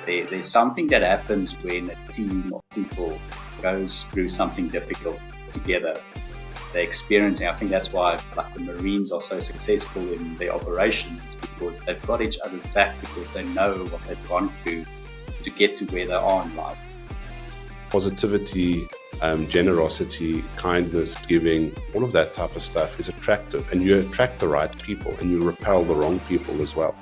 There's something that happens when a team of people goes through something difficult together. They're experiencing, I think that's why like the Marines are so successful in their operations, is because they've got each other's back, because they know what they've gone through to get to where they are in life. Positivity, generosity, kindness, giving, all of that type of stuff is attractive, and you attract the right people and you repel the wrong people as well.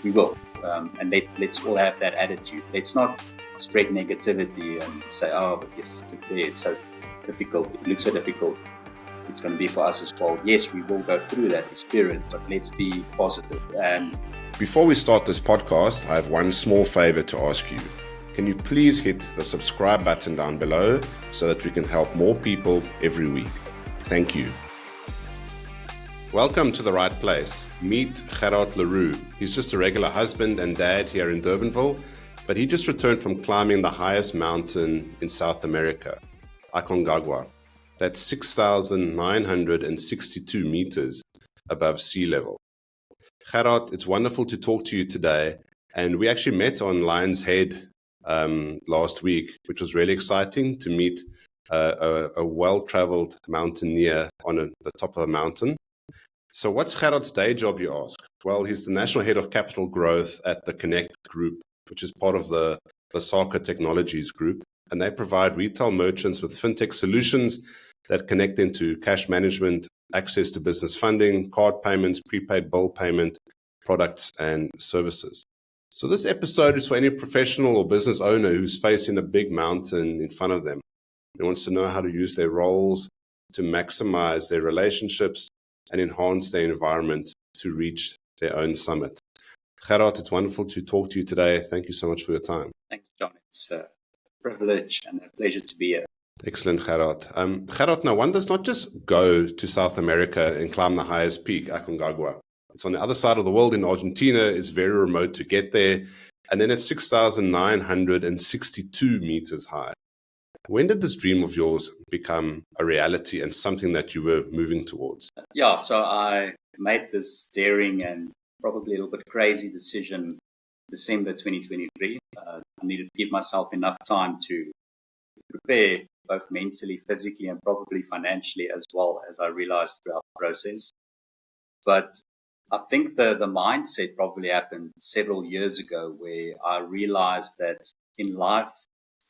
We will, and let's all have that attitude. Let's not spread negativity and say, oh, but yes, it's so difficult, it looks so difficult, it's going to be for us as well. Yes, we will go through that experience, but let's be positive. And before we start this podcast, I have one small favor to ask you. Can you please hit the subscribe button down below so that we can help more people every week? Thank you. Welcome to the right place. Meet Gerhard Roux. He's just a regular husband and dad here in Durbanville, but he just returned from climbing the highest mountain in South America, Aconcagua. That's 6,962 meters above sea level. Gerhard, it's wonderful to talk to you today. And we actually met on Lion's Head last week, which was really exciting to meet a well-traveled mountaineer on the top of a mountain. So what's Gerhard's day job, you ask? Well, he's the national head of capital growth at the Connect Group, which is part of the Saka Technologies Group. And they provide retail merchants with fintech solutions that connect into cash management, access to business funding, card payments, prepaid bill payment, products and services. So this episode is for any professional or business owner who's facing a big mountain in front of them. He wants to know how to use their roles to maximize their relationships and enhance their environment to reach their own summit. Gerhard, it's wonderful to talk to you today. Thank you so much for your time. Thank you, John. It's a privilege and a pleasure to be here. Excellent, Gerhard. Gerhard, now one does not just go to South America and climb the highest peak, Aconcagua. It's on the other side of the world in Argentina. It's very remote to get there. And then it's 6,962 meters high. When did this dream of yours become a reality and something that you were moving towards? Yeah, so I made this daring and probably a little bit crazy decision December 2023. I needed to give myself enough time to prepare both mentally, physically, and probably financially as well, as I realized throughout the process. But I think the mindset probably happened several years ago, where I realized that in life,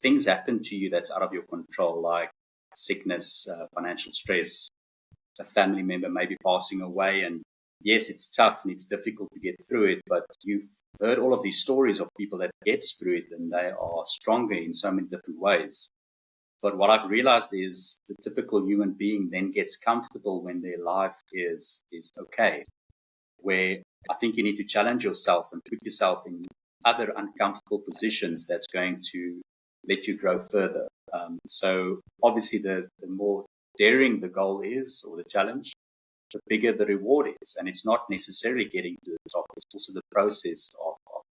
things happen to you that's out of your control, like sickness, financial stress, a family member maybe passing away. And yes, it's tough and it's difficult to get through it, but you've heard all of these stories of people that gets through it and they are stronger in so many different ways. But what I've realized is the typical human being then gets comfortable when their life is okay, where I think you need to challenge yourself and put yourself in other uncomfortable positions that's going to let you grow further. So obviously the more daring the goal is, or the challenge, the bigger the reward is. And it's not necessarily getting to the top. It's also the process of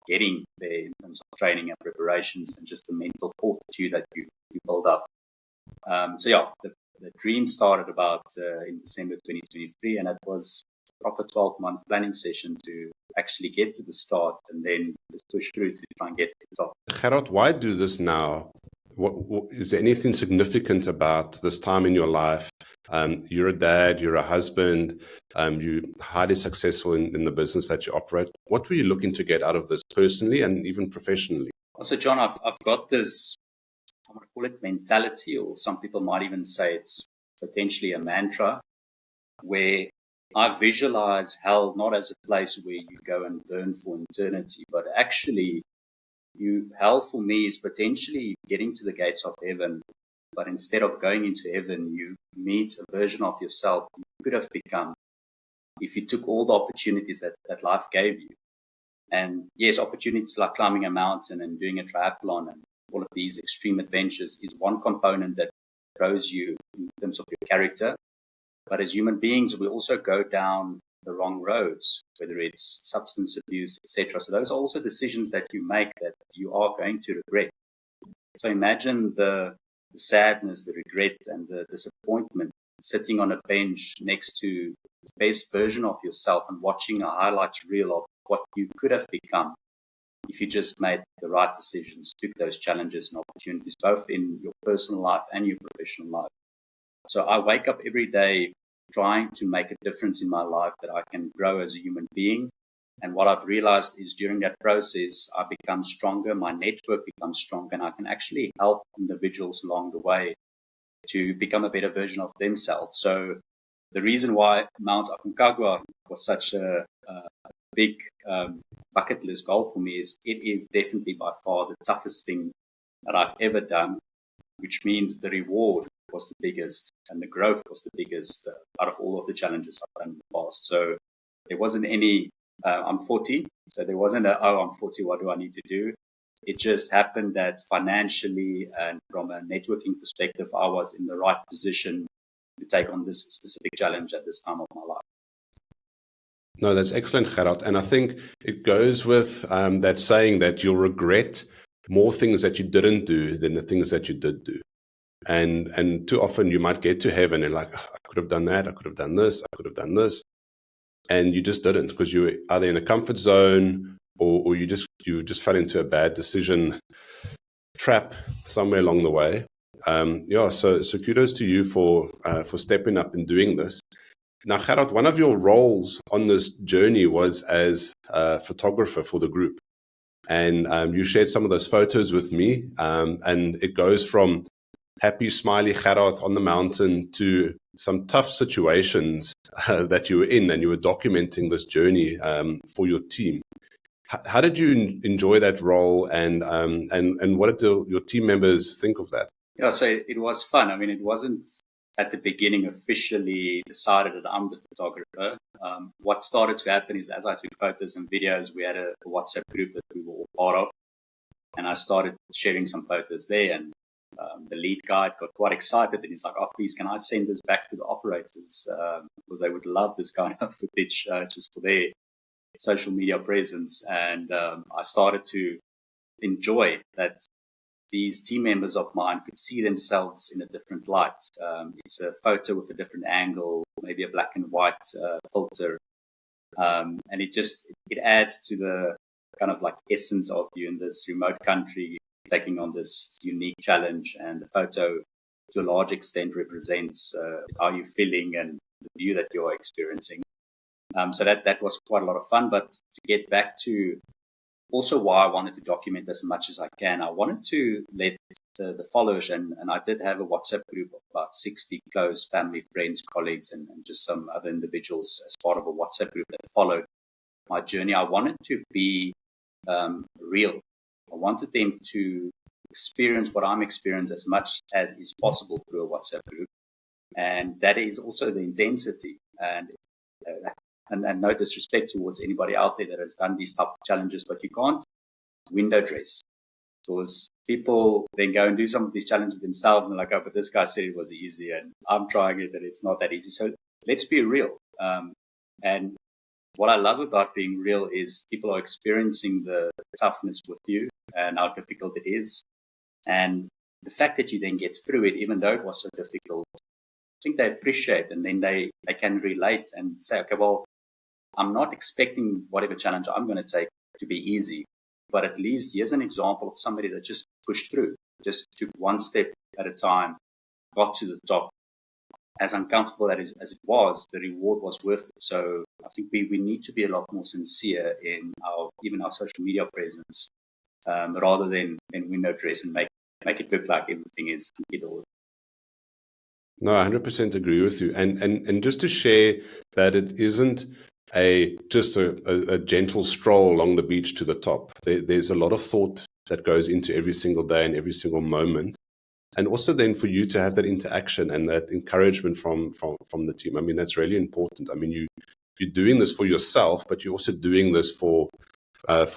getting there in terms of training and preparations and just the mental fortitude that you build up. So yeah, the dream started about in December 2023, and it was a proper 12-month planning session to actually get to the start and then just push through to try and get to the top. Gerhard, why do this now? Is there anything significant about this time in your life? You're a dad, you're a husband, you're highly successful in the business that you operate. What were you looking to get out of this personally and even professionally? So John, I've got this, I want to call it mentality, or some people might even say it's potentially a mantra, where I visualize hell not as a place where you go and burn for eternity, but actually hell for me is potentially getting to the gates of heaven. But instead of going into heaven, you meet a version of yourself you could have become if you took all the opportunities that life gave you. And yes, opportunities like climbing a mountain and doing a triathlon and all of these extreme adventures is one component that grows you in terms of your character. But as human beings, we also go down the wrong roads, whether it's substance abuse, etc. So those are also decisions that you make that you are going to regret. So imagine the sadness, the regret, and the disappointment sitting on a bench next to the best version of yourself and watching a highlights reel of what you could have become if you just made the right decisions, took those challenges and opportunities, both in your personal life and your professional life. So I wake up every day trying to make a difference in my life, that I can grow as a human being. And what I've realized is during that process, I become stronger, my network becomes stronger, and I can actually help individuals along the way to become a better version of themselves. So the reason why Mount Aconcagua was such a big bucket list goal for me is it is definitely by far the toughest thing that I've ever done, which means the reward was the biggest and the growth was the biggest out of all of the challenges I've done in the past. So there wasn't any, I'm 40, so there wasn't I'm 40, what do I need to do? It just happened that financially and from a networking perspective, I was in the right position to take on this specific challenge at this time of my life. No, that's excellent, Gerhard. And I think it goes with that saying that you'll regret more things that you didn't do than the things that you did do. And too often you might get to heaven and like, oh, I could have done that, I could have done this, I could have done this. And you just didn't, because you were either in a comfort zone or you just fell into a bad decision trap somewhere along the way. So kudos to you for stepping up and doing this. Now, Gerhard, one of your roles on this journey was as a photographer for the group. And you shared some of those photos with me. And it goes from happy, smiley Gerhard on the mountain to some tough situations that you were in, and you were documenting this journey for your team. How did you enjoy that role, and what did your team members think of that? Yeah, so it was fun. I mean, it wasn't at the beginning officially decided that I'm the photographer. What started to happen is as I took photos and videos, we had a WhatsApp group that we were all part of, and I started sharing some photos there, and the lead guy got quite excited, and he's like, oh, please, can I send this back to the operators? Because they would love this kind of footage just for their social media presence. And I started to enjoy that these team members of mine could see themselves in a different light. It's a photo with a different angle, maybe a black and white filter. And it adds to the kind of like essence of you in this remote country, taking on this unique challenge. And the photo, to a large extent, represents how you're feeling and the view that you're experiencing. So that was quite a lot of fun. But to get back to also why I wanted to document as much as I can, I wanted to let the followers, and I did have a WhatsApp group of about 60 close family, friends, colleagues, and just some other individuals as part of a WhatsApp group that followed my journey. I wanted to be real. I wanted them to experience what I'm experiencing as much as is possible through a WhatsApp group. And that is also the intensity. And no disrespect towards anybody out there that has done these type of challenges, but you can't window dress, because people then go and do some of these challenges themselves and like, oh, but this guy said it was easy and I'm trying it and it's not that easy. So let's be real. And what I love about being real is people are experiencing the toughness with you and how difficult it is. And the fact that you then get through it, even though it was so difficult, I think they appreciate, and then they can relate and say, okay, well, I'm not expecting whatever challenge I'm going to take to be easy, but at least here's an example of somebody that just pushed through, just took one step at a time, got to the top. As uncomfortable as it was, the reward was worth it. So I think we need to be a lot more sincere in even our social media presence, rather than window dress and make it look like everything is hunky-dory. No, I 100% agree with you. And just to share that it isn't just a gentle stroll along the beach to the top. There's a lot of thought that goes into every single day and every single moment. And also then for you to have that interaction and that encouragement from the team. I mean, that's really important. I mean, you're doing this for yourself, but you're also doing this for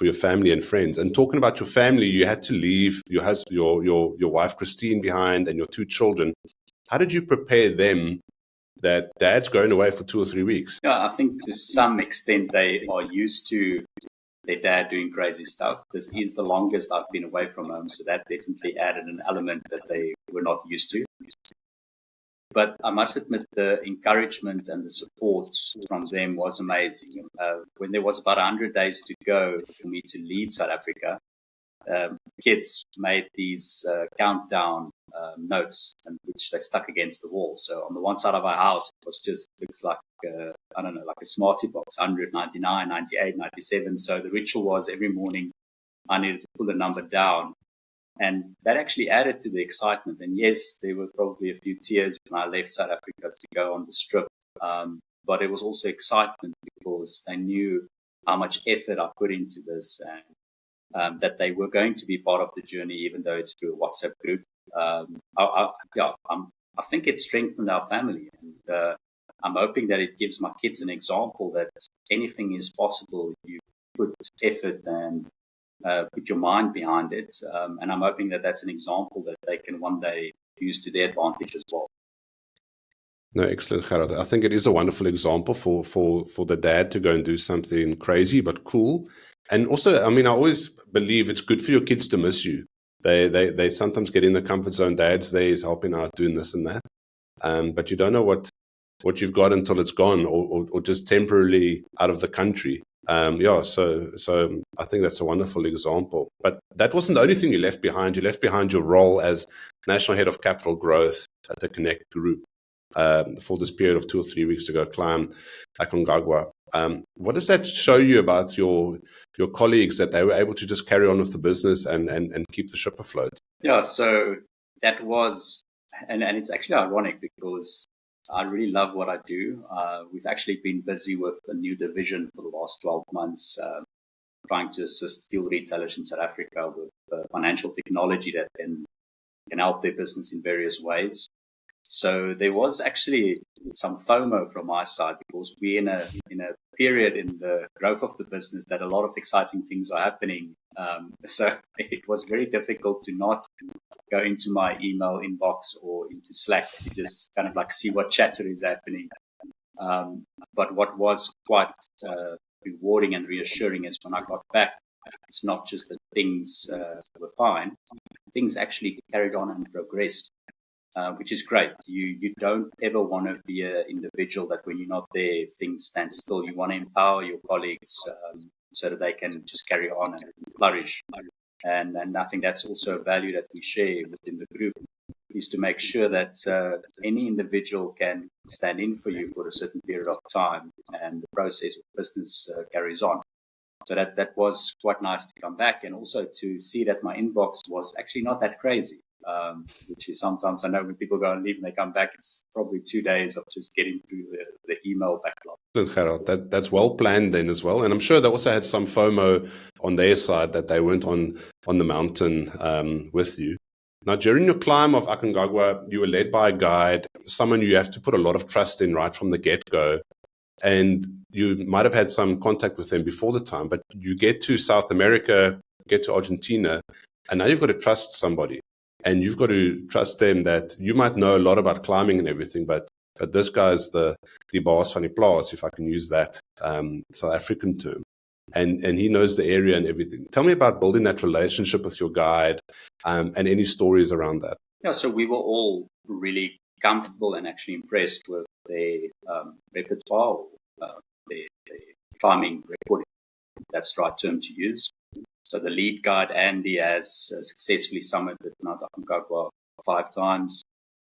your family and friends. And talking about your family, you had to leave your husband, your wife Christine behind, and your two children. How did you prepare them that dad's going away for 2 or 3 weeks? Yeah, I think to some extent they are used to their dad doing crazy stuff. This is the longest I've been away from home, so that definitely added an element that they were not used to. But I must admit the encouragement and the support from them was amazing. When there was about 100 days to go for me to leave South Africa, kids made these countdown notes, and which they stuck against the wall. So on the one side of our house, it was just looks like I don't know, like a Smartie box, 100, 99, 98, 97. So the ritual was every morning I needed to pull a number down, and that actually added to the excitement. And yes, there were probably a few tears when I left South Africa to go on the strip, but it was also excitement because they knew how much effort I put into this, and that they were going to be part of the journey, even though it's through a WhatsApp group. I think it strengthened our family, and I'm hoping that it gives my kids an example that anything is possible if you put effort and put your mind behind it. And I'm hoping that that's an example that they can one day use to their advantage as well. No, excellent, Gerhard. I think it is a wonderful example for the dad to go and do something crazy but cool. And also, I mean, I always believe it's good for your kids to miss you. They sometimes get in the comfort zone. Dad's there, is helping out, doing this and that. But you don't know what you've got until it's gone, or just temporarily out of the country. So I think that's a wonderful example. But that wasn't the only thing you left behind. You left behind your role as National Head of Capital Growth at the Connect Group for this period of 2 or 3 weeks to go climb Aconcagua. What does that show you about your colleagues, that they were able to just carry on with the business and keep the ship afloat? Yeah, so that was, and it's actually ironic because I really love what I do. We've actually been busy with a new division for the last 12 months, trying to assist fuel retailers in South Africa with financial technology that can help their business in various ways. So there was actually some FOMO from my side because we're in a period in the growth of the business that a lot of exciting things are happening. So it was very difficult to not go into my email inbox or into Slack to just kind of like see what chatter is happening. But what was quite rewarding and reassuring is when I got back, it's not just that things were fine, things actually carried on and progressed. Which is great. You don't ever want to be an individual that when you're not there, things stand still. You want to empower your colleagues so that they can just carry on and flourish. And I think that's also a value that we share within the group, is to make sure that any individual can stand in for you for a certain period of time and the process of business carries on. So that was quite nice to come back, and also to see that my inbox was actually not that crazy. Which is sometimes, I know when people go and leave and they come back, it's probably 2 days of just getting through the email backlog. Gerhard, that's well planned then as well. And I'm sure they also had some FOMO on their side that they weren't on the mountain with you. Now, during your climb of Aconcagua, you were led by a guide, someone you have to put a lot of trust in right from the get-go. And you might have had some contact with them before the time, but you get to South America, get to Argentina, and now you've got to trust somebody. And you've got to trust them that you might know a lot about climbing and everything, but this guy's the baas van die plaas, if I can use that South African term. And he knows the area and everything. Tell me about building that relationship with your guide and any stories around that. Yeah, so we were all really comfortable and actually impressed with their repertoire, their climbing record. That's the right term to use. So the lead guide, Andy, has successfully summited Mount Aconcagua 5 times.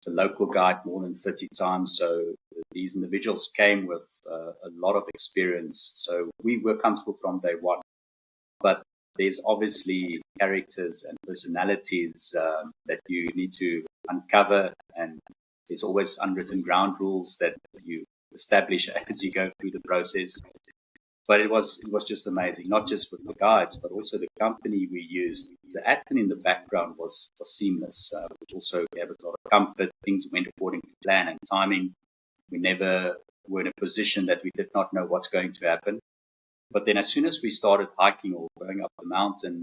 The local guide more than 30 times. So these individuals came with a lot of experience. So we were comfortable from day one. But there's obviously characters and personalities that you need to uncover. And there's always unwritten ground rules that you establish as you go through the process. But it was just amazing, not just with the guides, but also the company we used. The admin in the background was seamless, which also gave us a lot of comfort. Things went according to plan and timing. We never were in a position that we did not know what's going to happen. But then as soon as we started hiking or going up the mountain,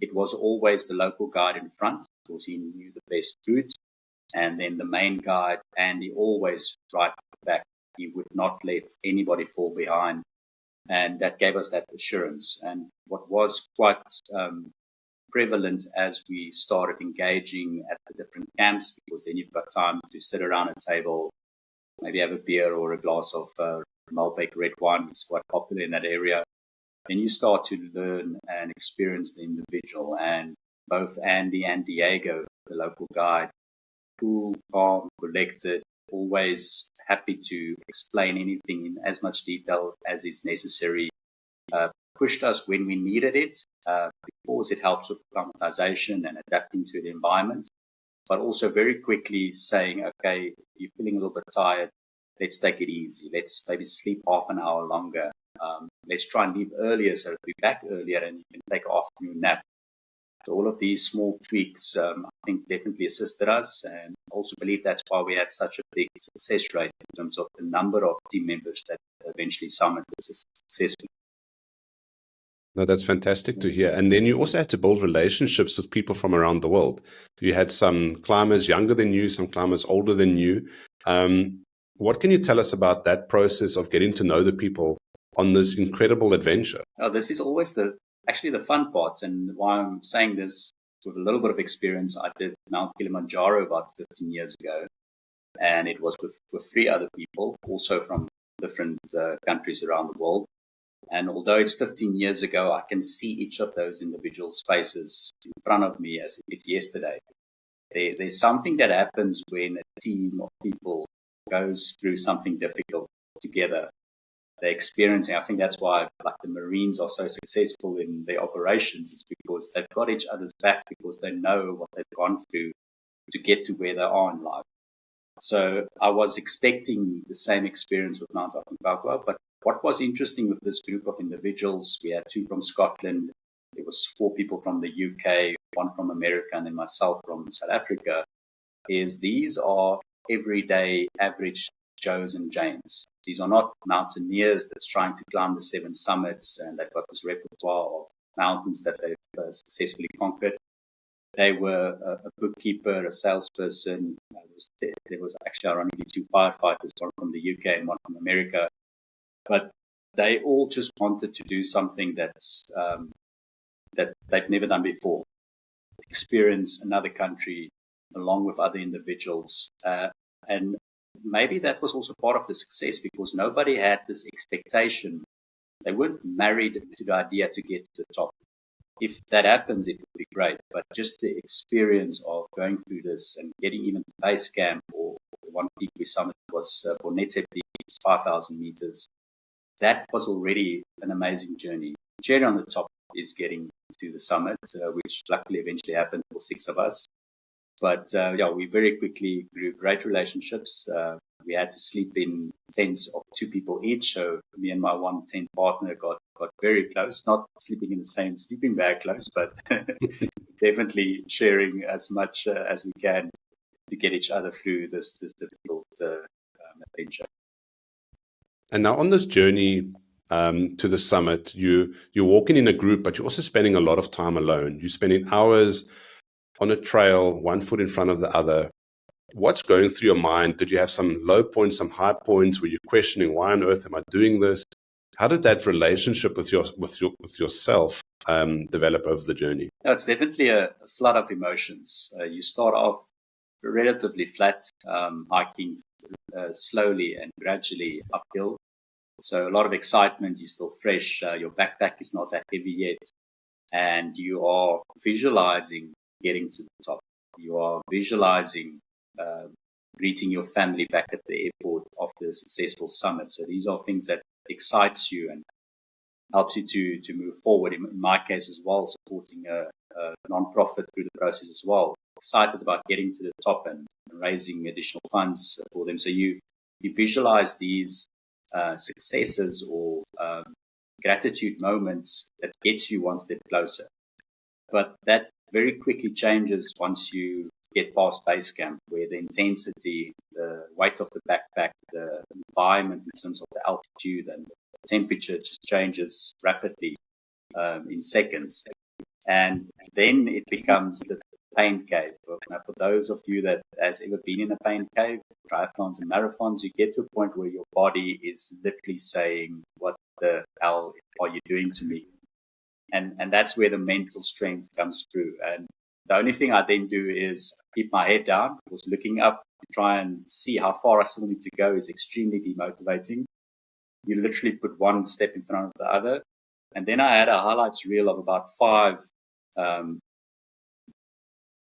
it was always the local guide in front because he knew the best route. And then the main guide, Andy, always right back. He would not let anybody fall behind. And that gave us that assurance. And what was quite prevalent as we started engaging at the different camps, because then you've got time to sit around a table, maybe have a beer or a glass of Malbec red wine, which is quite popular in that area. Then you start to learn and experience the individual. And both Andy and Diego, the local guide, cool, calm, collected, always happy to explain anything in as much detail as is necessary, pushed us when we needed it, because it helps with acclimatization and adapting to the environment, but also very quickly saying, okay, you're feeling a little bit tired, let's take it easy. Let's maybe sleep half an hour longer. Let's try and leave earlier so that we're back earlier and you can take an afternoon nap. So all of these small tweaks, I think, definitely assisted us, and also believe that's why we had such a big success rate in terms of the number of team members that eventually summited successfully. No, that's fantastic to hear. And then you also had to build relationships with people from around the world. You had some climbers younger than you, some climbers older than you. What can you tell us about that process of getting to know the people on this incredible adventure? Oh, this is always actually the fun part, and why I'm saying this with a little bit of experience. I did Mount Kilimanjaro about 15 years ago, and it was with 3 other people, also from different countries around the world. And although it's 15 years ago, I can see each of those individuals' faces in front of me as if it's yesterday. There's something that happens when a team of people goes through something difficult together. They're experiencing, I think that's why like the Marines are so successful in their operations, is because they've got each other's back, because they know what they've gone through to get to where they are in life. So I was expecting the same experience with Mount Aconcagua, but what was interesting with this group of individuals, we had 2 from Scotland, there was 4 people from the UK, 1 from America, and then myself from South Africa, is these are everyday average Joes and Janes. These are not mountaineers that's trying to climb the 7 summits and they've got this repertoire of mountains that they've successfully conquered. They were a bookkeeper, a salesperson. There was actually ironically 2 firefighters, 1 from the UK and 1 from America. But they all just wanted to do something that they've never done before. Experience another country along with other individuals. And maybe that was also part of the success, because nobody had this expectation. They weren't married to the idea to get to the top. If that happens, it would be great. But just the experience of going through this and getting even to base camp, or the one peak we summited was Bonete Peak, which is 5,000 meters. That was already an amazing journey. Cherry on the top is getting to the summit, which luckily eventually happened for 6 of us. But we very quickly grew great relationships. We had to sleep in tents of 2 people each. So me and my 1 tent partner got very close, not sleeping in the same sleeping bag close, but definitely sharing as much as we can to get each other through this difficult adventure. And now on this journey to the summit, you're walking in a group, but you're also spending a lot of time alone. You're spending hours on a trail, 1 foot in front of the other. What's going through your mind? Did you have some low points, some high points? Were you questioning, why on earth am I doing this? How did that relationship with yourself develop over the journey? No, it's definitely a flood of emotions. You start off relatively flat, hiking slowly and gradually uphill. So a lot of excitement. You're still fresh. Your backpack is not that heavy yet, and you are visualizing getting to the top. You are visualizing greeting your family back at the airport after a successful summit. So these are things that excites you and helps you to move forward. In my case as well, supporting a non-profit through the process as well. Excited about getting to the top and raising additional funds for them. So you visualize these successes or gratitude moments that gets you one step closer. But that very quickly changes once you get past base camp, where the intensity, the weight of the backpack, the environment in terms of the altitude and the temperature just changes rapidly in seconds. And then it becomes the pain cave. For those of you that has ever been in a pain cave, triathlons and marathons, you get to a point where your body is literally saying, what the hell are you doing to me? And that's where the mental strength comes through. And the only thing I then do is keep my head down, because looking up to try and see how far I still need to go is extremely demotivating. You literally put one step in front of the other. And then I had a highlights reel of about 5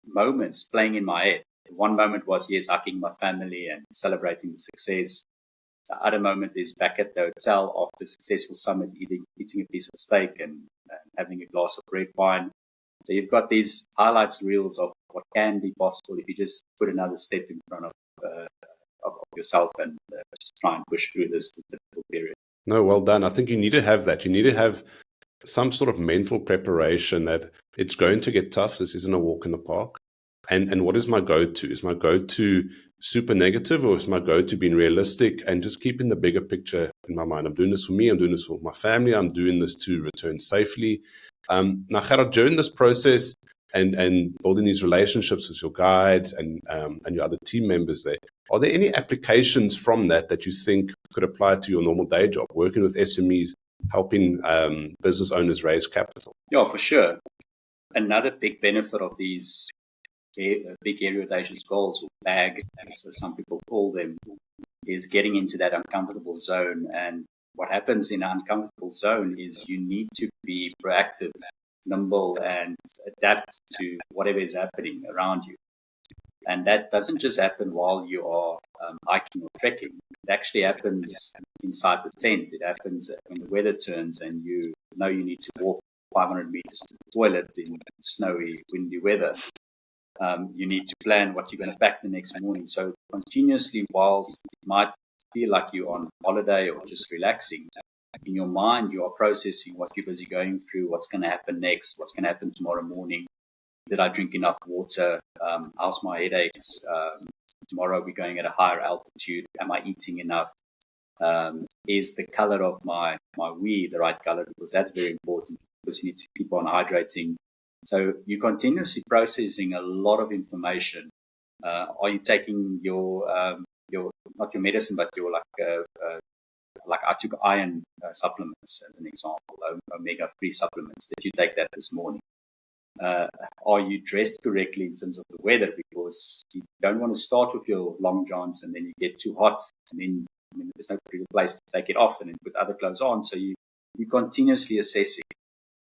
moments playing in my head. One moment was, yes, hugging my family and celebrating the success. The other moment is back at the hotel after a successful summit, eating a piece of steak and having a glass of red wine. So you've got these highlights reels of what can be possible if you just put another step in front of yourself and just try and push through this difficult period. No, well done. I think you need to have that. You need to have some sort of mental preparation that it's going to get tough. This isn't a walk in the park. And what is my go-to? Is my go-to super negative, or is my go-to being realistic and just keeping the bigger picture in my mind? I'm doing this for me. I'm doing this for my family. I'm doing this to return safely. Now, Gerhard, during this process and building these relationships with your guides and your other team members there, are there any applications from that you think could apply to your normal day job, working with SMEs, helping business owners raise capital? Yeah, for sure. Another big benefit of these big area audacious goals, or BAG, as some people call them, is getting into that uncomfortable zone. And what happens in an uncomfortable zone is you need to be proactive, nimble, and adapt to whatever is happening around you. And that doesn't just happen while you are hiking or trekking. It actually happens inside the tent. It happens when the weather turns and you know you need to walk 500 meters to the toilet in snowy, windy weather. You need to plan what you're going to pack the next morning. So continuously, whilst it might feel like you're on holiday or just relaxing, in your mind you are processing what you're busy going through, what's going to happen next, what's going to happen tomorrow morning. Did I drink enough water? How's my headaches? Tomorrow we're going at a higher altitude. Am I eating enough? Is the color of my wee the right color? Because that's very important, because you need to keep on hydrating. So you're continuously processing a lot of information. Are you taking your not your medicine, but your like I took iron supplements as an example, omega-3 supplements. Did you take that this morning? Are you dressed correctly in terms of the weather? Because you don't want to start with your long johns and then you get too hot, and then there's no real place to take it off and then put other clothes on. So you're continuously assessing.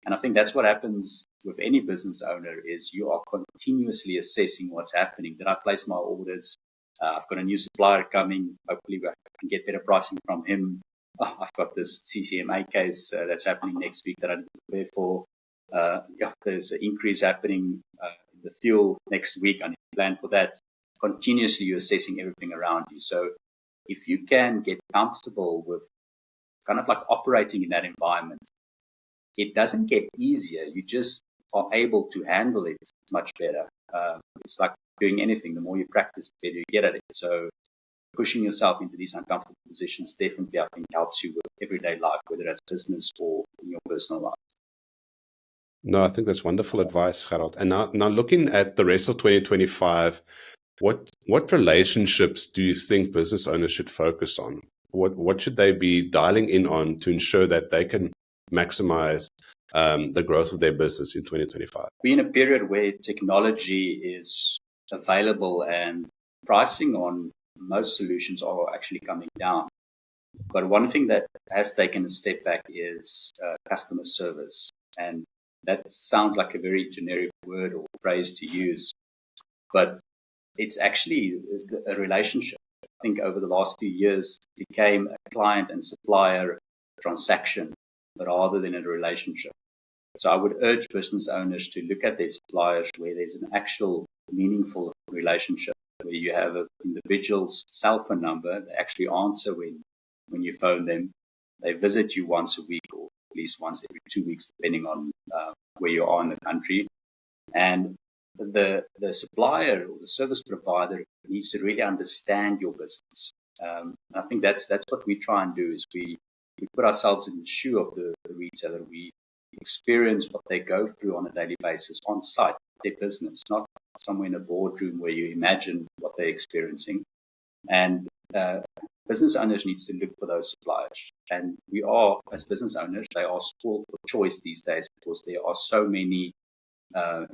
And I think that's what happens with any business owner, is you are continuously assessing what's happening. Did I place my orders? I've got a new supplier coming. Hopefully I can get better pricing from him. I've got this CCMA case that's happening next week that I need to prepare for. There's an increase happening in the fuel next week. I need to plan for that. Continuously you're assessing everything around you. So if you can get comfortable with kind of like operating in that environment, it doesn't get easier. You just are able to handle it much better. It's like doing anything. The more you practice, the better you get at it. So pushing yourself into these uncomfortable positions definitely, I think, helps you with everyday life, whether that's business or in your personal life. No, I think that's wonderful advice, Gerhard. And now looking at the rest of 2025, what relationships do you think business owners should focus on? What should they be dialing in on to ensure that they can maximize the growth of their business in 2025? We're in a period where technology is available and pricing on most solutions are actually coming down. But one thing that has taken a step back is customer service. And that sounds like a very generic word or phrase to use, but it's actually a relationship. I think over the last few years, it became a client and supplier transaction rather than a relationship. So I would urge business owners to look at their suppliers where there's an actual meaningful relationship, where you have an individual's cell phone number. They actually answer when you phone them. They visit you once a week or at least once every 2 weeks, depending on where you are in the country. And the supplier or the service provider needs to really understand your business. I think that's what we try and do, is we put ourselves in the shoe of the retailer. We experience what they go through on a daily basis on site, their business, not somewhere in a boardroom where you imagine what they're experiencing. And business owners need to look for those suppliers. And we are, as business owners, they are spoiled for choice these days because there are so many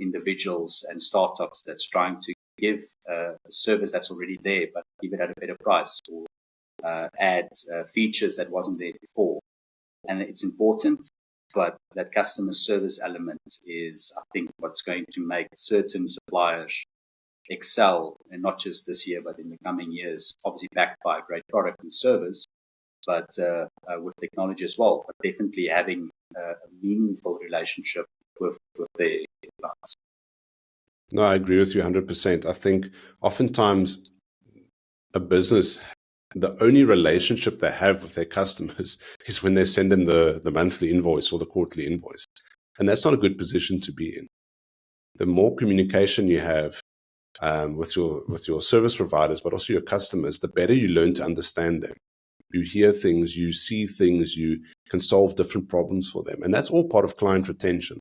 individuals and startups that's trying to give a service that's already there, but give it at a better price, or add features that wasn't there before. And it's important, but that customer service element is, I think, what's going to make certain suppliers excel, and not just this year, but in the coming years, obviously backed by a great product and service, but with technology as well, but definitely having a meaningful relationship with their clients. No, I agree with you 100%. I think oftentimes a business, the only relationship they have with their customers is when they send them the monthly invoice or the quarterly invoice. And that's not a good position to be in. The more communication you have with your service providers, but also your customers, the better you learn to understand them. You hear things, you see things, you can solve different problems for them. And that's all part of client retention.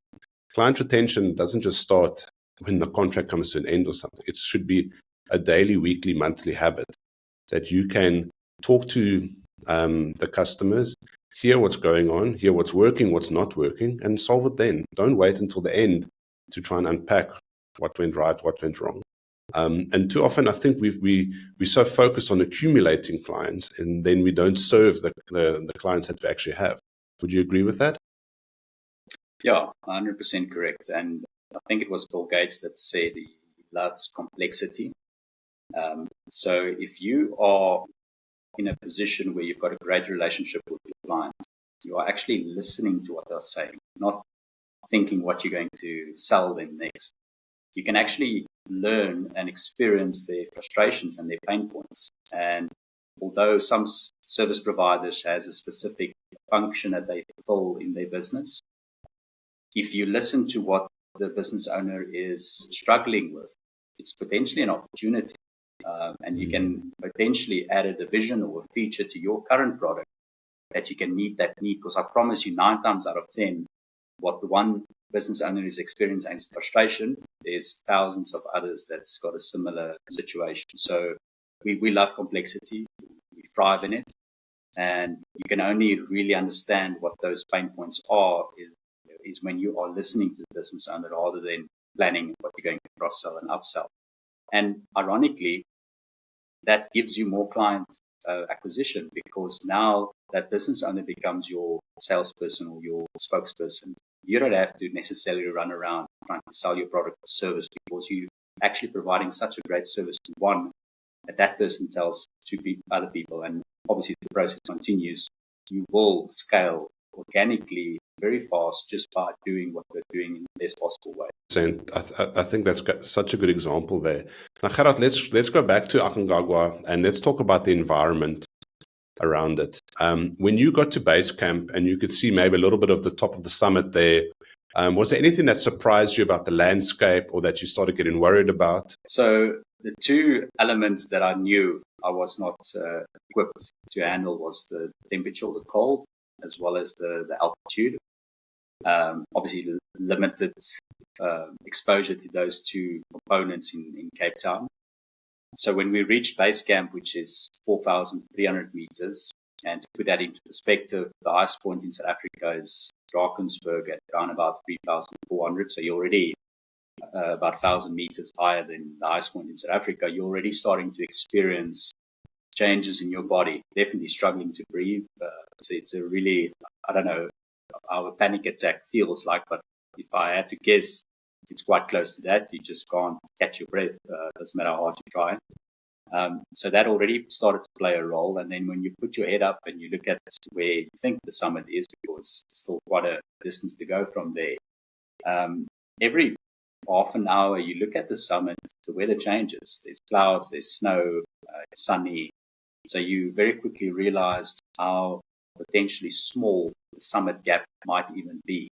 Client retention doesn't just start when the contract comes to an end or something. It should be a daily, weekly, monthly habit that you can talk to the customers, hear what's going on, hear what's working, what's not working, and solve it then. Don't wait until the end to try and unpack what went right, what went wrong. And too often, I think we're so focused on accumulating clients, and then we don't serve the clients that we actually have. Would you agree with that? Yeah, 100% correct. And I think it was Bill Gates that said he loves complexity. So if you are in a position where you've got a great relationship with your client, you are actually listening to what they're saying, not thinking what you're going to sell them next. You can actually learn and experience their frustrations and their pain points. And although some service providers has a specific function that they fulfill in their business, if you listen to what the business owner is struggling with, it's potentially an opportunity. And you can potentially add a division or a feature to your current product that you can meet that need. Because I promise you, 9 times out of 10, what the one business owner is experiencing as frustration, there's thousands of others that's got a similar situation. So we love complexity. We thrive in it. And you can only really understand what those pain points are is when you are listening to the business owner rather than planning what you're going to cross-sell and upsell. And ironically, that gives you more client acquisition, because now that business owner becomes your salesperson or your spokesperson. You don't have to necessarily run around trying to sell your product or service, because you're actually providing such a great service to one that person tells to other people. And obviously, the process continues. You will scale organically very fast just by doing what we're doing in the best possible way. And I think that's got such a good example there. Now, Gerhard, let's go back to Aconcagua and let's talk about the environment around it. When you got to base camp and you could see maybe a little bit of the top of the summit there, was there anything that surprised you about the landscape or that you started getting worried about? So the two elements that I knew I was not equipped to handle was the temperature, the cold, as well as the altitude. Obviously, limited exposure to those two components in Cape Town. So when we reached base camp, which is 4,300 meters, and to put that into perspective, the highest point in South Africa is Drakensberg at around about 3,400. So you're already about 1,000 meters higher than the highest point in South Africa. You're already starting to experience changes in your body, definitely struggling to breathe. It's a really, I don't know how a panic attack feels like, but if I had to guess, it's quite close to that. You just can't catch your breath. Doesn't matter how hard you try. So that already started to play a role. And then when you put your head up and you look at where you think the summit is, because it's still quite a distance to go from there, every half an hour you look at the summit, the weather changes. There's clouds, there's snow, it's sunny. So you very quickly realized how potentially small the summit gap might even be.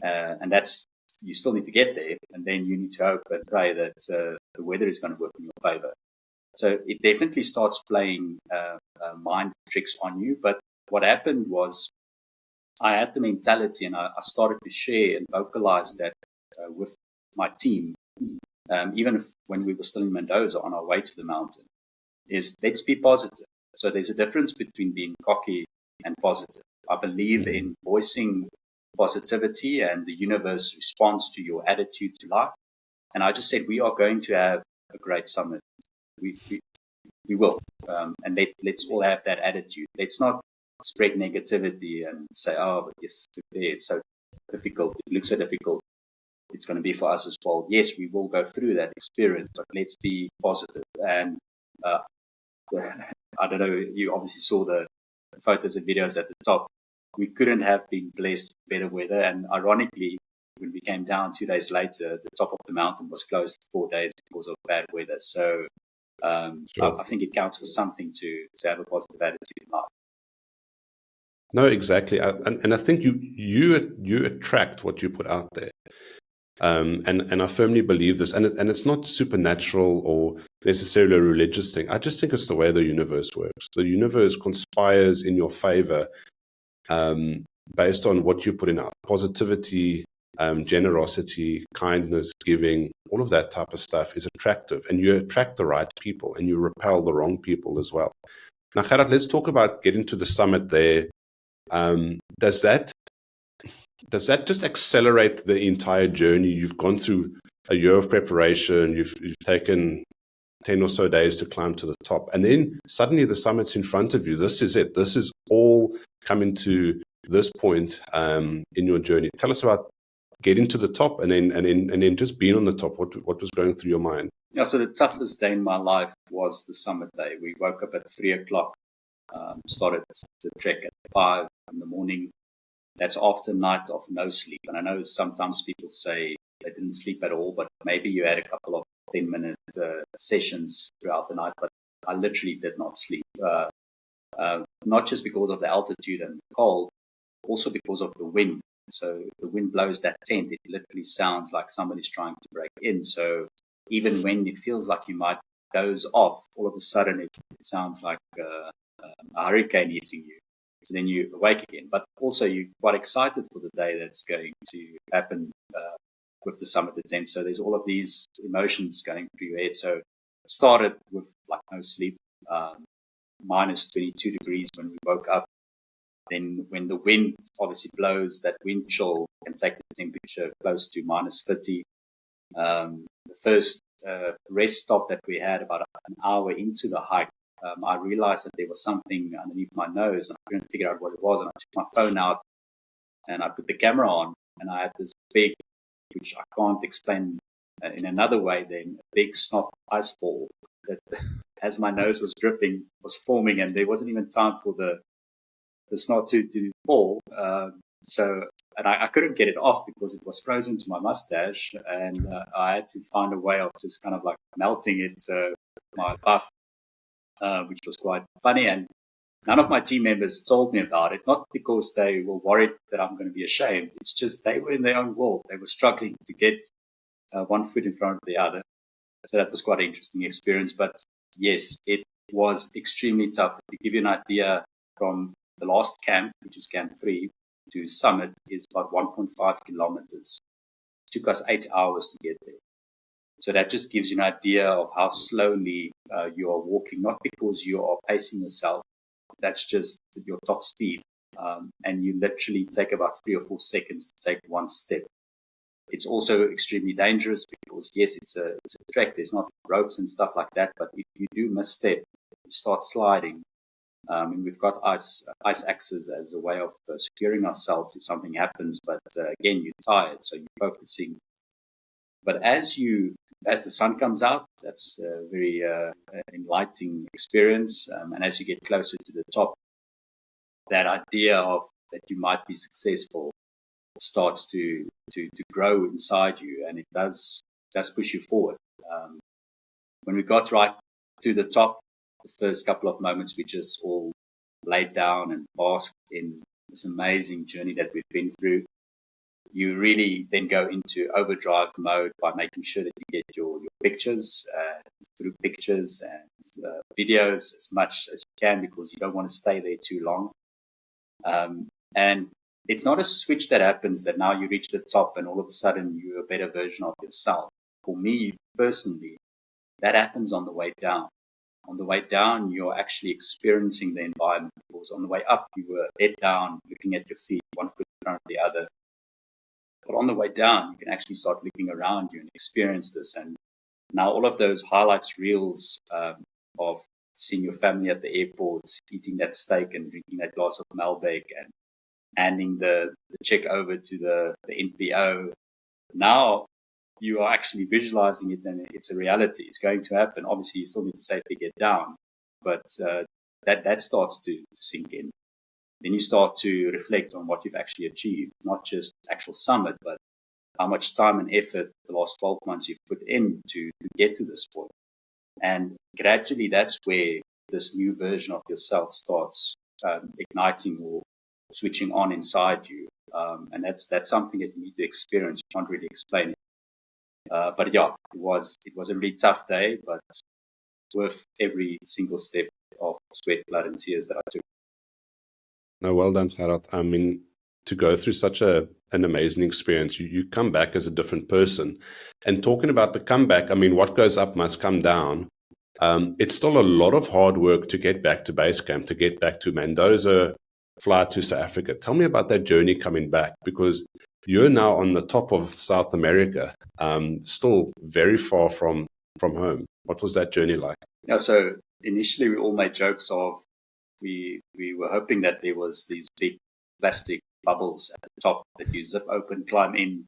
And that's, you still need to get there, and then you need to hope and pray that the weather is going to work in your favor. So it definitely starts playing mind tricks on you. But what happened was I had the mentality, and I started to share and vocalize that with my team, even when we were still in Mendoza on our way to the mountain, is let's be positive. So there's a difference between being cocky and positive. I believe in voicing positivity, and the universe responds to your attitude to life. And I just said, we are going to have a great summit. We will. And let's all have that attitude. Let's not spread negativity and say, oh, but yes, it's so difficult. It looks so difficult. It's going to be for us as well. Yes, we will go through that experience, but let's be positive. And I don't know, you obviously saw the photos and videos at the top. We couldn't have been blessed with better weather. And ironically, when we came down 2 days later, the top of the mountain was closed for 4 days because of bad weather. So I think it counts for something to have a positive attitude in life. No, exactly. And I think you attract what you put out there. And I firmly believe this, and it's not supernatural or necessarily a religious thing. I just think it's the way the universe works. The universe conspires in your favor based on what you put in out. Positivity, generosity, kindness, giving, all of that type of stuff is attractive, and you attract the right people and you repel the wrong people as well. Now, Gerhard, let's talk about getting to the summit there. Does that just accelerate the entire journey? You've gone through a year of preparation, you've taken 10 or so days to climb to the top, and then suddenly the summit's in front of you. This is it. This is all coming to this point in your journey. Tell us about getting to the top and then just being on the top. What was going through your mind? Yeah, so the toughest day in my life was the summit day. We woke up at 3 o'clock, started the trek at 5 in the morning. That's after a night of no sleep. And I know sometimes people say they didn't sleep at all, but maybe you had a couple of 10-minute sessions throughout the night. But I literally did not sleep, not just because of the altitude and the cold, also because of the wind. So if the wind blows that tent, it literally sounds like somebody's trying to break in. So even when it feels like you might doze off, all of a sudden it sounds like a hurricane hitting you. So then you awake again. But also you're quite excited for the day that's going to happen with the summit attempt. So there's all of these emotions going through your head. So started with like no sleep, minus 22 degrees when we woke up. Then when the wind obviously blows, that wind chill can take the temperature close to minus 50. The first rest stop that we had about an hour into the hike, I realized that there was something underneath my nose and I couldn't figure out what it was. And I took my phone out and I put the camera on, and I had this big, which I can't explain in another way than a big snot ice ball that, as my nose was dripping, was forming, and there wasn't even time for the snot to fall. And I couldn't get it off because it was frozen to my mustache, and I had to find a way of just kind of like melting it my puff, which was quite funny. And none of my team members told me about it, not because they were worried that I'm going to be ashamed. It's just they were in their own world. They were struggling to get one foot in front of the other. So that was quite an interesting experience. But yes, it was extremely tough. To give you an idea, from the last camp, which is Camp 3, to summit is about 1.5 kilometers. It took us 8 hours to get there. So that just gives you an idea of how slowly you are walking, not because you are pacing yourself. That's just your top speed. And you literally take about 3 or 4 seconds to take one step. It's also extremely dangerous because, yes, it's a trek. There's not ropes and stuff like that. But if you do misstep, you start sliding. And we've got ice axes as a way of securing ourselves if something happens. But again, you're tired, so you're focusing. But as the sun comes out, that's a very enlightening experience. And as you get closer to the top, that idea of that you might be successful starts to grow inside you, and it does push you forward. When we got right to the top, the first couple of moments we just all laid down and basked in this amazing journey that we've been through. You really then go into overdrive mode by making sure that you get your pictures, through pictures and videos as much as you can, because you don't want to stay there too long. And it's not a switch that happens that now you reach the top and all of a sudden you're a better version of yourself. For me personally, that happens on the way down. on the way down, you're actually experiencing the environment. Because on the way up, you were head down, looking at your feet, one foot in front of the other. But on the way down, you can actually start looking around you and experience this. And now all of those highlights reels of seeing your family at the airport, eating that steak and drinking that glass of Malbec and handing the check over to the NPO. Now you are actually visualizing it and it's a reality. It's going to happen. Obviously, you still need to safely get down, but that starts to sink in. Then you start to reflect on what you've actually achieved, not just actual summit, but how much time and effort the last 12 months you've put in to get to this point. And gradually, that's where this new version of yourself starts igniting or switching on inside you. And that's something that you need to experience. You can't really explain it. But yeah, it was a really tough day, but worth every single step of sweat, blood, and tears that I took. No, well done, Gerhard. I mean, to go through such an amazing experience, you come back as a different person. And talking about the comeback, I mean, what goes up must come down. It's still a lot of hard work to get back to base camp, to get back to Mendoza, fly to South Africa. Tell me about that journey coming back, because you're now on the top of South America, still very far from home. What was that journey like? Yeah, so initially we all made jokes of we were hoping that there was these big plastic bubbles at the top that you zip open, climb in,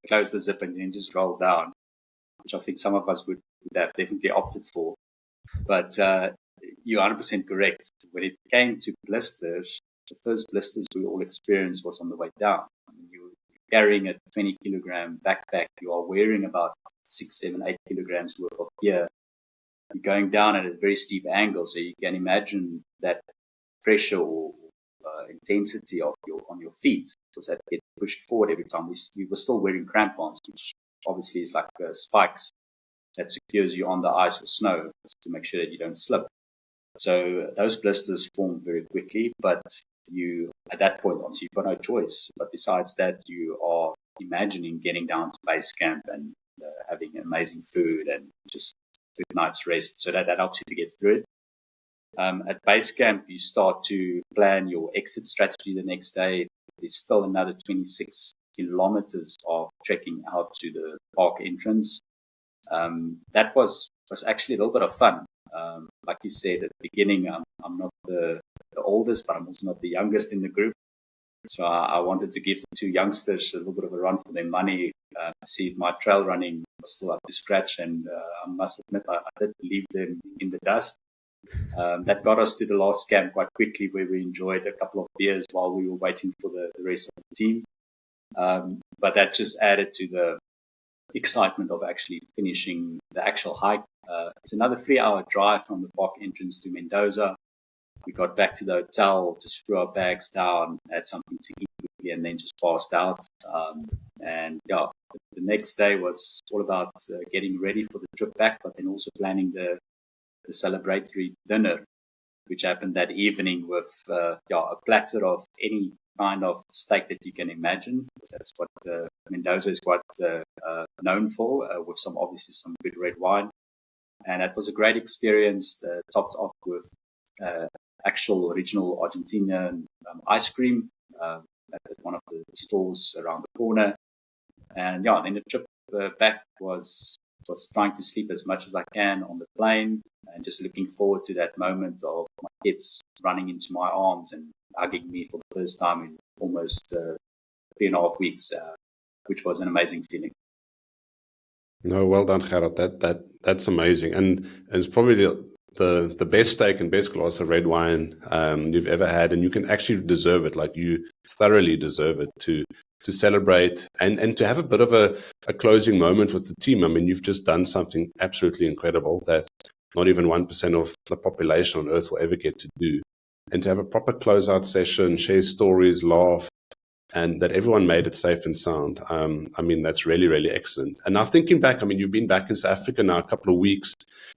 close the zip, and then just roll down, which I think some of us would have definitely opted for. But you're 100% correct. When it came to blisters, the first blisters we all experienced was on the way down. I mean, you're carrying a 20-kilogram backpack. You are wearing about 6, 7, 8 kilograms worth of gear. You're going down at a very steep angle, so you can imagine that pressure or intensity on your feet, because that get pushed forward every time. We were still wearing crampons, which obviously is like spikes that secures you on the ice or snow to make sure that you don't slip. So those blisters form very quickly, but you, at that point, obviously, you've got no choice. But besides that, you are imagining getting down to base camp and having amazing food and just a good night's rest. So that helps you to get through it. At base camp, you start to plan your exit strategy the next day. There's still another 26 kilometers of trekking out to the park entrance. That was actually a little bit of fun. Like you said at the beginning, I'm not the oldest, but I'm also not the youngest in the group. So I wanted to give the two youngsters a little bit of a run for their money, see if my trail running was still up to scratch. And I must admit, I did leave them in the dust. That got us to the last camp quite quickly, where we enjoyed a couple of beers while we were waiting for the rest of the team. But that just added to the excitement of actually finishing the actual hike. It's another 3-hour drive from the park entrance to Mendoza. We got back to the hotel, just threw our bags down, had something to eat quickly, and then just passed out. And yeah, the next day was all about getting ready for the trip back, but then also planning the celebratory dinner, which happened that evening with a platter of any kind of steak that you can imagine. That's what Mendoza is quite known for, with obviously some good red wine. And that was a great experience, topped off with actual original Argentinian ice cream at one of the stores around the corner. And yeah, then the trip back was trying to sleep as much as I can on the plane, and just looking forward to that moment of my kids running into my arms and hugging me for the first time in almost 3.5 weeks, which was an amazing feeling. No, well done, Gerhard. That's amazing, and it's probably the best steak and best glass of red wine you've ever had, and you can actually deserve it. Like, you thoroughly deserve it to celebrate and to have a bit of a closing moment with the team. I mean, you've just done something absolutely incredible that not even 1% of the population on Earth will ever get to do. And to have a proper closeout session, share stories, laugh, and that everyone made it safe and sound. I mean, that's really, really excellent. And now thinking back, I mean, you've been back in South Africa now a couple of weeks.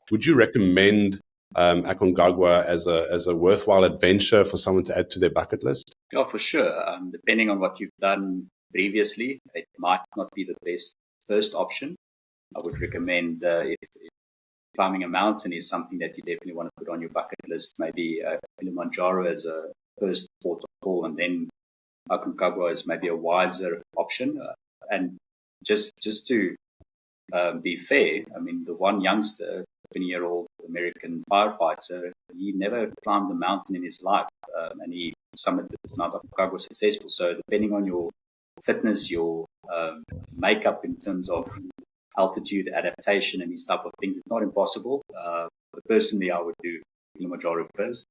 Would you recommend Aconcagua as a worthwhile adventure for someone to add to their bucket list? Yeah, for sure. Depending on what you've done previously, it might not be the best first option. I would recommend if climbing a mountain is something that you definitely want to put on your bucket list. Maybe Kilimanjaro as a first port of call, and then Aconcagua is maybe a wiser option. And just to be fair, I mean, the one youngster, 20-year-old American firefighter, he never climbed a mountain in his life, and he summited Mount Aconcagua successful. So depending on your fitness, your makeup in terms of altitude adaptation and these type of things, it's not impossible. But personally, I would do Kilimanjaro first.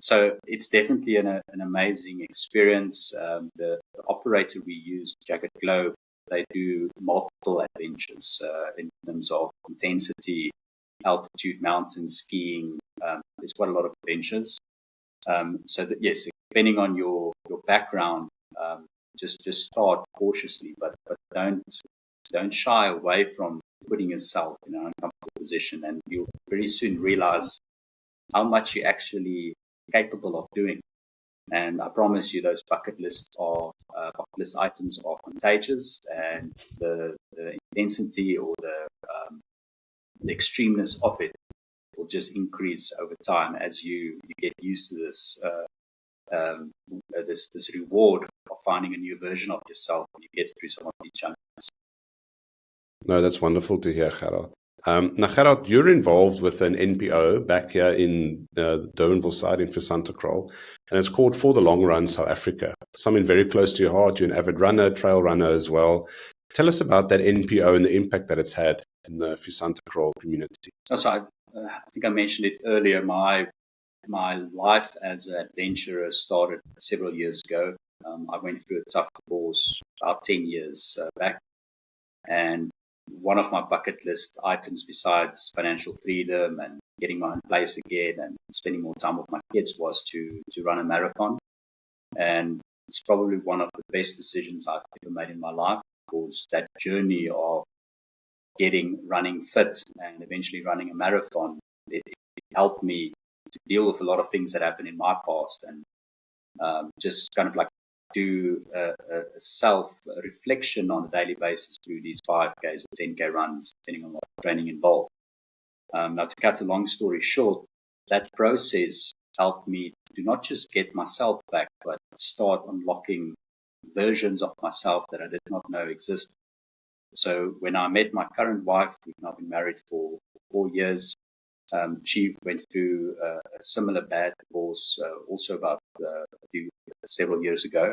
So it's definitely an amazing experience. The operator we use, Jagged Globe, they do multiple adventures in terms of intensity, altitude, mountain skiing. There's quite a lot of adventures. So that, yes, depending on your background, just start cautiously, but don't shy away from putting yourself in an uncomfortable position, and you'll very soon realize how much you're actually capable of doing. And I promise you, those bucket list items are contagious, and the intensity or the extremeness of it will just increase over time as you get used to this reward of finding a new version of yourself when you get through some of these challenges. No, that's wonderful to hear, Gerhard. Now, Gerhard, you're involved with an NPO back here in the Durbanville side in Visantacrol, and it's called For the Long Run South Africa. Something very close to your heart. You're an avid runner, trail runner as well. Tell us about that NPO and the impact that it's had in the Visantacrol community. So I think I mentioned it earlier. My life as an adventurer started several years ago. I went through a tough course about 10 years back, and one of my bucket list items, besides financial freedom and getting my own place again and spending more time with my kids, was to run a marathon. And it's probably one of the best decisions I've ever made in my life, because that journey of running fit and eventually running a marathon, it helped me to deal with a lot of things that happened in my past, and just kind of like do a self-reflection on a daily basis through these 5Ks or 10K runs, depending on what training involved. Now, to cut a long story short, that process helped me to not just get myself back, but start unlocking versions of myself that I did not know existed. So when I met my current wife, we've now been married for 4 years. She went through a similar bad divorce, also about several years ago.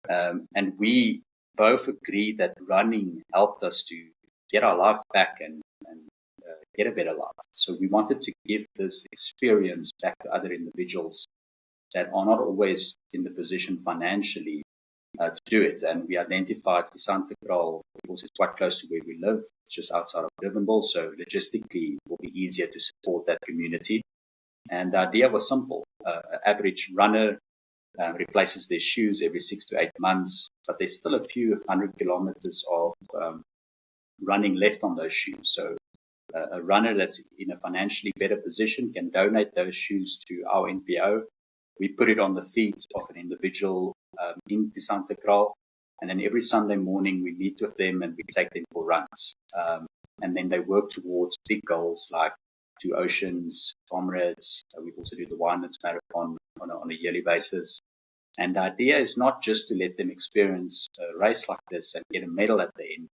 And we both agreed that running helped us to get our life back and get a better life. So we wanted to give this experience back to other individuals that are not always in the position financially to do it. And we identified Visantacrol because it's quite close to where we live, just outside of Durbanville. So logistically, it will be easier to support that community. And the idea was simple. An average runner replaces their shoes every 6 to 8 months, but there's still a few 100 kilometers of running left on those shoes. So a runner that's in a financially better position can donate those shoes to our NPO. We put it on the feet of an individual in Visantacrol, and then every Sunday morning we meet with them and we take them for runs. And then they work towards big goals like Two Oceans, Comrades. We also do the Winelands Marathon on a yearly basis. And the idea is not just to let them experience a race like this and get a medal at the end.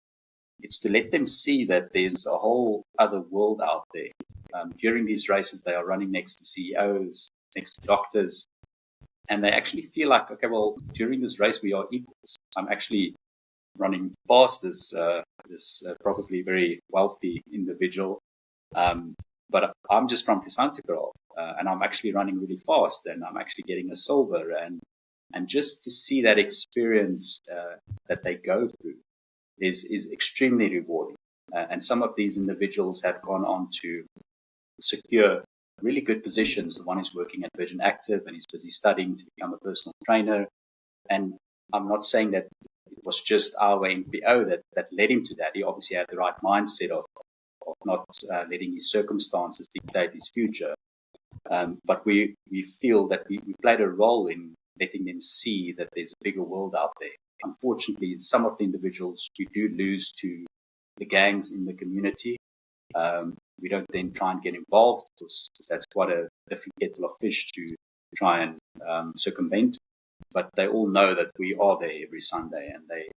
It's to let them see that there's a whole other world out there. During these races, they are running next to CEOs, next to doctors, and they actually feel like, okay, well, during this race, we are equals. I'm actually running past this probably very wealthy individual, but I'm just from Visantacrol, and I'm actually running really fast, and I'm actually getting a silver, and just to see that experience that they go through is extremely rewarding. And some of these individuals have gone on to secure really good positions. The one is working at Vision Active and he's busy studying to become a personal trainer. And I'm not saying that it was just our NPO that led him to that. He obviously had the right mindset of not letting his circumstances dictate his future. But we feel that we played a role in letting them see that there's a bigger world out there. Unfortunately, some of the individuals we do lose to the gangs in the community. We don't then try and get involved because that's quite a different kettle of fish to try and circumvent. But they all know that we are there every Sunday, and they're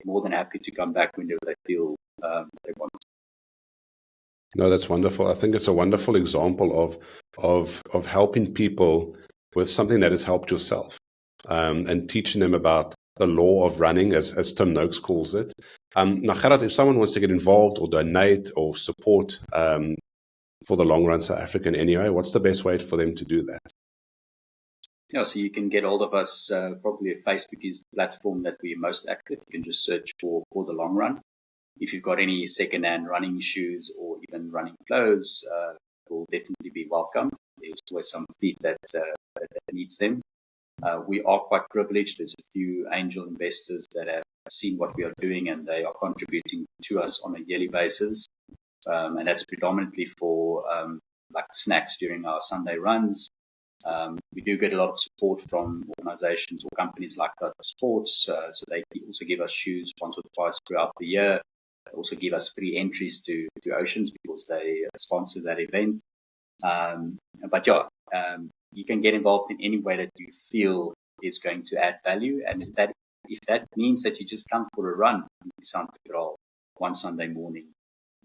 more than happy to come back whenever they feel they want. No, that's wonderful. I think it's a wonderful example of helping people with something that has helped yourself, and teaching them about the law of running, as Tim Noakes calls it. Now, Gerhard, if someone wants to get involved or donate or support for the Long Run South Africa in any way, what's the best way for them to do that? Yeah, so you can get hold of us. Probably Facebook is the platform that we're most active. You can just search for the Long Run. If you've got any second-hand running shoes or even running clothes, will definitely be welcome. There's always some feet that needs them. We are quite privileged. There's a few angel investors that have seen what we are doing, and they are contributing to us on a yearly basis. And that's predominantly for like snacks during our Sunday runs. We do get a lot of support from organizations or companies like Sports, so they also give us shoes once or twice throughout the year. They also give us free entries to Oceans because they sponsor that event. But yeah, you can get involved in any way that you feel is going to add value, and if that means that you just come for a run in Santa Cruz one Sunday morning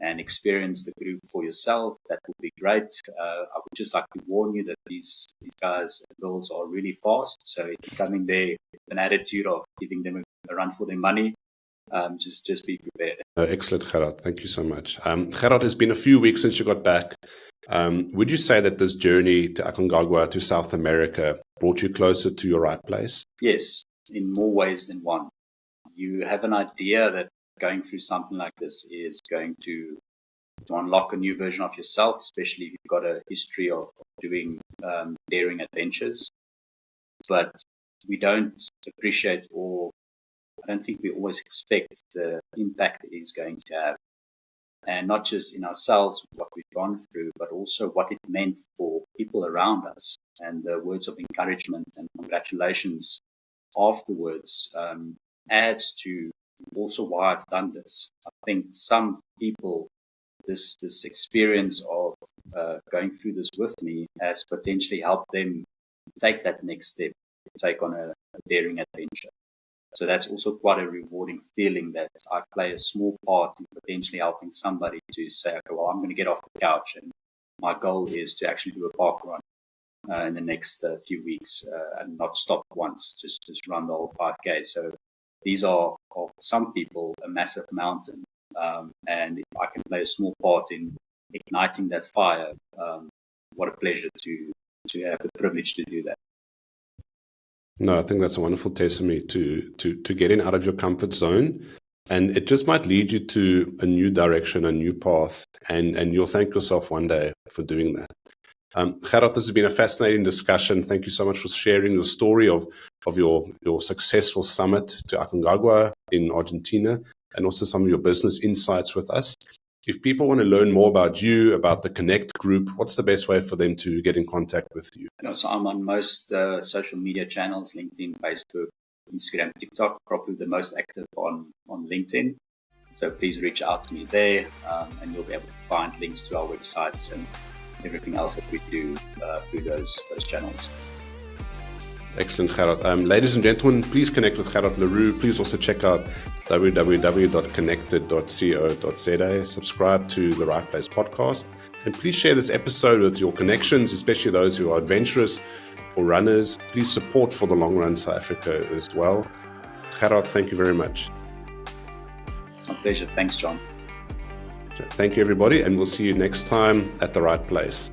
and experience the group for yourself, that would be great. I would just like to warn you that these guys and girls are really fast. So if you're coming there with an attitude of giving them a run for their money, just be prepared. Excellent, Gerhard. Thank you so much. Gerhard, it's been a few weeks since you got back. Would you say that this journey to Aconcagua, to South America, brought you closer to your right place? Yes, in more ways than one. You have an idea that going through something like this is going to unlock a new version of yourself, especially if you've got a history of doing daring adventures. But we don't appreciate, or I don't think we always expect the impact it is going to have. And not just in ourselves, what we've gone through, but also what it meant for people around us, and the words of encouragement and congratulations afterwards adds to also why I've done this. I think some people, this experience of going through this with me has potentially helped them take that next step, take on a daring adventure. So that's also quite a rewarding feeling that I play a small part in potentially helping somebody to say, okay, well, I'm going to get off the couch, and my goal is to actually do a park run in the next few weeks and not stop once, just run the whole 5K. So these are, for some people, a massive mountain. And if I can play a small part in igniting that fire, what a pleasure to have the privilege to do that. No, I think that's a wonderful testimony to getting out of your comfort zone. And it just might lead you to a new direction, a new path, and you'll thank yourself one day for doing that. Gerhard, this has been a fascinating discussion. Thank you so much for sharing your story of your successful summit to Aconcagua in Argentina, and also some of your business insights with us. If people want to learn more about you, about the Connect group, what's the best way for them to get in contact with you? So I'm on most social media channels, LinkedIn, Facebook, Instagram, TikTok, probably the most active on LinkedIn. So please reach out to me there, and you'll be able to find links to our websites and everything else that we do through those channels. Excellent, Gerhard. Ladies and gentlemen, please connect with Gerhard Roux. Please also check out www.connected.co.za. Subscribe to the Right Place podcast. And please share this episode with your connections, especially those who are adventurous or runners. Please support For the Long Run South Africa as well. Gerhard, thank you very much. My pleasure. Thanks, John. Thank you, everybody, and we'll see you next time at the Right Place.